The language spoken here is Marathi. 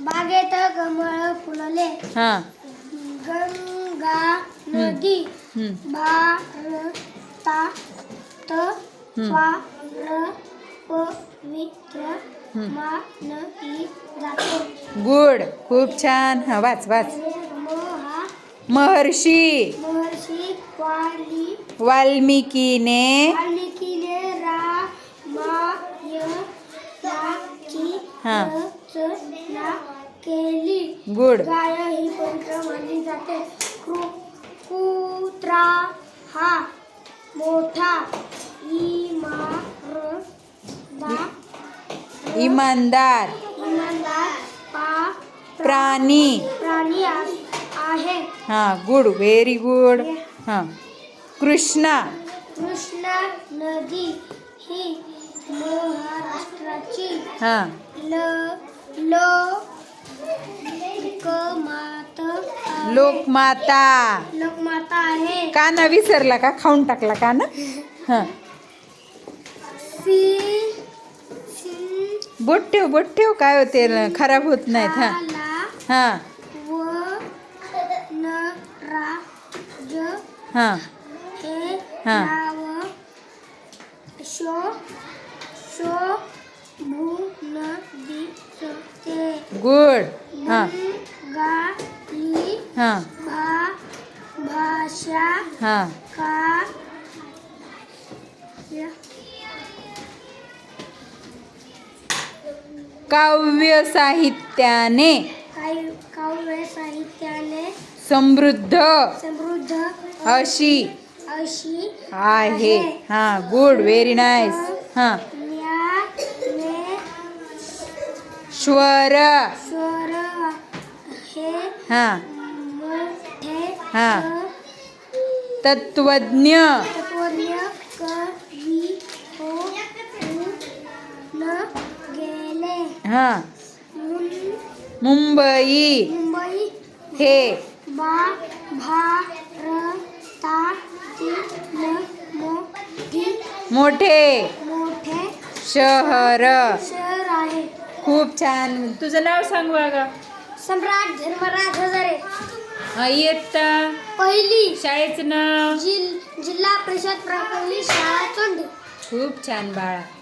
बागेत कमळ फुलले. हा. गंगा नदी भारतात फार पवित्र मानली जाते. गुड. खूप छान. हा वाच वाच. महर्षी वाल्मिकीने रामायणाची हा. रचना केली. गुड. गाय ही पवित्र मानली जाते. कुत्रा हा मोठा इमानदार प्राणी आहे. हा. गुड. Very good. हा. कृष्णा नदी ही महाराष्ट्राची हा. लोकमाता आहे. काना विसरला का? खाऊन टाकला का ना? हा. बोट ठेव काय होते खराब होत नाहीत. हा. हा. हा. हा. गुड. हा. हा. भाषा हा. काव्य साहित्याने समृद्ध अशी आहे. हा. गुड. Very nice. हा. स्वर हा. हा. तत्वज्ञ हा. मुंबई हे मोठे शहर आहे. खूप छान. तुझं नाव सांग बघा. सम्राट धर्मराज हजारे. इयत्ता पहिली. शाळेचं नाव जिल्हा परिषद प्राथमिक शाळा चोंडी. खूप छान बाळा.